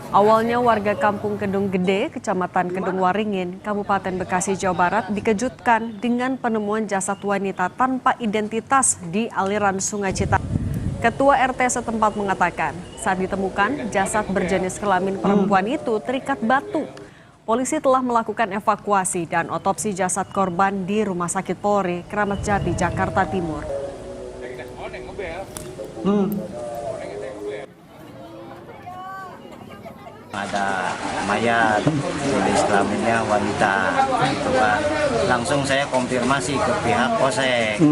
Awalnya warga kampung Kedung Gede, Kecamatan Kedung Waringin, Kabupaten Bekasi, Jawa Barat dikejutkan dengan penemuan jasad wanita tanpa identitas di aliran Sungai Citarum. Ketua RT setempat mengatakan, saat ditemukan jasad berjenis kelamin perempuan itu terikat batu. Polisi telah melakukan evakuasi dan otopsi jasad korban di Rumah Sakit Polri, Kramat Jati, Jakarta Timur. Ada mayat jenis kelaminnya wanita gitu Pak. Langsung saya konfirmasi ke pihak Polsek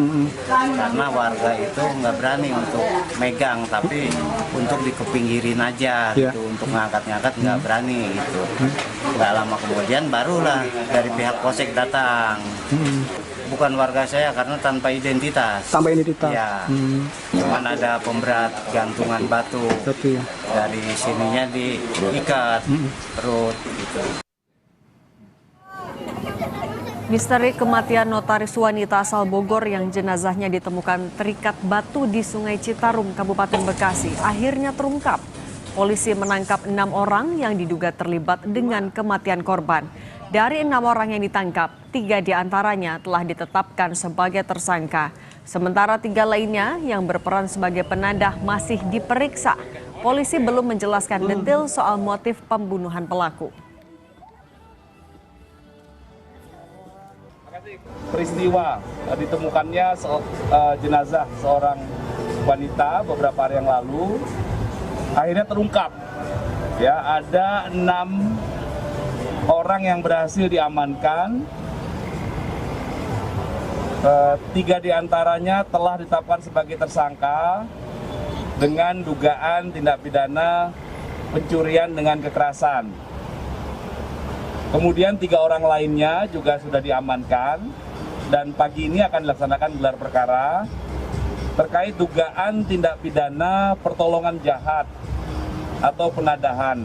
karena warga itu nggak berani untuk megang, tapi untuk dikepinggirin aja gitu, untuk ngangkat-ngangkat nggak berani gitu. Nggak lama kemudian barulah dari pihak Polsek datang. Bukan warga saya karena tanpa identitas. Tanpa identitas. Ya, cuman ada pemberat gantungan batu. Betul. Dari sininya diikat perut. Gitu. Misteri kematian notaris wanita asal Bogor yang jenazahnya ditemukan terikat batu di Sungai Citarum, Kabupaten Bekasi, akhirnya terungkap. Polisi menangkap 6 orang yang diduga terlibat dengan kematian korban. Dari 6 orang yang ditangkap, 3 diantaranya telah ditetapkan sebagai tersangka. Sementara 3 lainnya yang berperan sebagai penadah masih diperiksa. Polisi belum menjelaskan detail soal motif pembunuhan pelaku. Peristiwa ditemukannya jenazah seorang wanita beberapa hari yang lalu akhirnya terungkap. Ya, ada 6 orang yang berhasil diamankan, 3 diantaranya telah ditetapkan sebagai tersangka dengan dugaan tindak pidana pencurian dengan kekerasan. Kemudian 3 orang lainnya juga sudah diamankan dan pagi ini akan dilaksanakan gelar perkara terkait dugaan tindak pidana pertolongan jahat atau penadahan.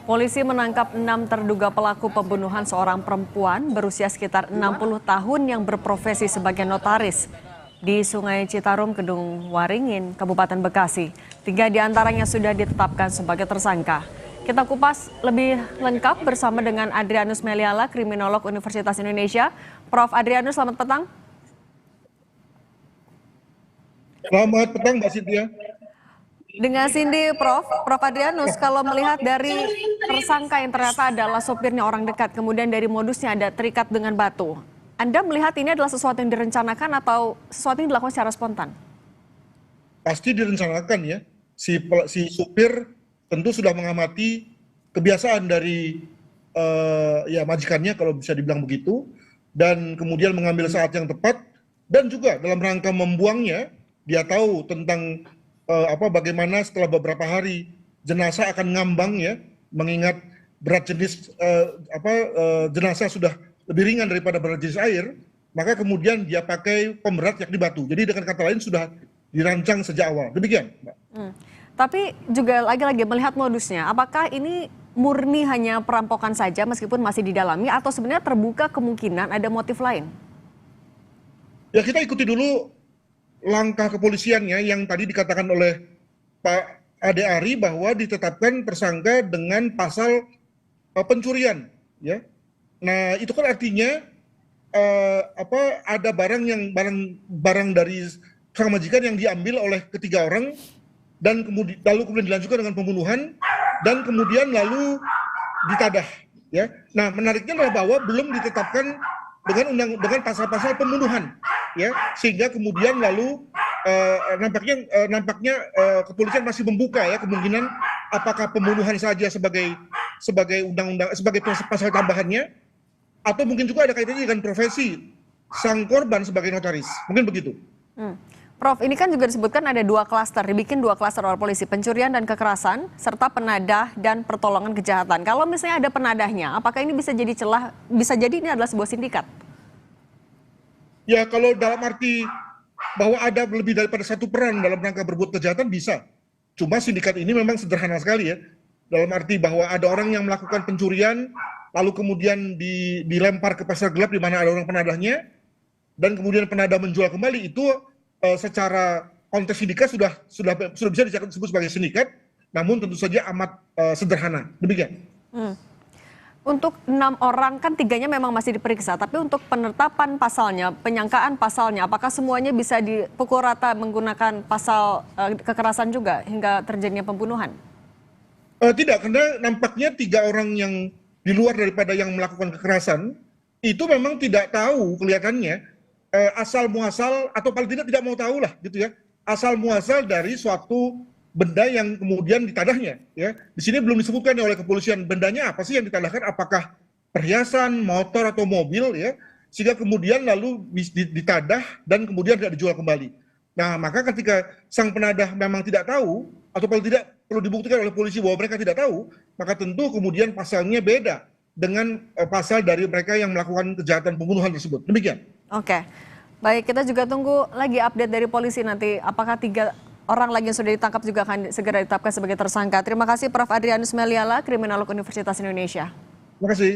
Polisi menangkap 6 terduga pelaku pembunuhan seorang perempuan berusia sekitar 60 tahun yang berprofesi sebagai notaris di Sungai Citarum, Kedung Waringin, Kabupaten Bekasi. 3 diantaranya sudah ditetapkan sebagai tersangka. Kita kupas lebih lengkap bersama dengan Adrianus Meliala, kriminolog Universitas Indonesia. Prof. Adrianus, selamat petang. Selamat petang, Mbak Cynthia. Dengan Cindy, Prof. Adrianus, kalau melihat dari tersangka yang ternyata adalah sopirnya orang dekat, kemudian dari modusnya ada terikat dengan batu. Anda melihat ini adalah sesuatu yang direncanakan atau sesuatu yang dilakukan secara spontan? Pasti direncanakan ya. Si supir tentu sudah mengamati kebiasaan dari ya majikannya kalau bisa dibilang begitu, dan kemudian mengambil saat yang tepat, dan juga dalam rangka membuangnya, dia tahu tentang bagaimana setelah beberapa hari jenazah akan ngambang ya, mengingat berat jenis jenazah sudah lebih ringan daripada berat jenis air, maka kemudian dia pakai pemberat yakni batu. Jadi dengan kata lain sudah dirancang sejak awal. Demikian, Mbak. Tapi juga lagi-lagi melihat modusnya, apakah ini murni hanya perampokan saja meskipun masih didalami atau sebenarnya terbuka kemungkinan ada motif lain? Ya, kita ikuti dulu langkah kepolisiannya yang tadi dikatakan oleh Pak Ade Ari bahwa ditetapkan tersangka dengan pasal pencurian, ya. Nah, itu kan artinya ada barang dari sang majikan yang diambil oleh ketiga orang dan kemudian dilanjutkan dengan pembunuhan dan kemudian lalu ditadah, ya. Nah, menariknya adalah bahwa belum ditetapkan dengan pasal-pasal pembunuhan, ya, sehingga kemudian lalu nampaknya kepolisian masih membuka ya kemungkinan apakah pembunuhan saja sebagai undang-undang sebagai pasal tambahannya, atau mungkin juga ada kaitannya dengan profesi sang korban sebagai notaris, mungkin begitu. Prof, ini kan juga disebutkan ada 2 klaster, dibikin 2 klaster oleh polisi, pencurian dan kekerasan, serta penadah dan pertolongan kejahatan. Kalau misalnya ada penadahnya, apakah ini bisa jadi celah, bisa jadi ini adalah sebuah sindikat? Ya, kalau dalam arti bahwa ada lebih daripada satu peran dalam rangka berbuat kejahatan bisa. Cuma sindikat ini memang sederhana sekali ya. Dalam arti bahwa ada orang yang melakukan pencurian, lalu kemudian dilempar ke pasar gelap di mana ada orang penadahnya, dan kemudian penadah menjual kembali, itu secara konteks sindikat sudah bisa disebut sebagai sindikat. namun tentu saja amat sederhana. Demikian. Untuk 6 orang kan 3-nya memang masih diperiksa, tapi untuk penetapan pasalnya, penyangkaan pasalnya, apakah semuanya bisa dipukul rata menggunakan pasal kekerasan juga hingga terjadinya pembunuhan? Tidak, karena nampaknya 3 orang yang di luar daripada yang melakukan kekerasan itu memang tidak tahu kelihatannya asal muasal, atau paling tidak mau tahu lah gitu ya, asal muasal dari suatu benda yang kemudian ditadahnya ya. Di sini belum disebutkan oleh kepolisian bendanya apa sih yang ditadahkan, apakah perhiasan, motor atau mobil ya, sehingga kemudian lalu ditadah dan kemudian tidak dijual kembali. Nah, maka ketika sang penadah memang tidak tahu atau paling tidak perlu dibuktikan oleh polisi bahwa mereka tidak tahu, maka tentu kemudian pasalnya beda dengan pasal dari mereka yang melakukan kejahatan pembunuhan tersebut. Demikian. Oke, baik, kita juga tunggu lagi update dari polisi nanti apakah 3 orang lagi yang sudah ditangkap juga akan segera ditetapkan sebagai tersangka. Terima kasih Prof. Adrianus Meliala, Kriminolog Universitas Indonesia. Terima kasih.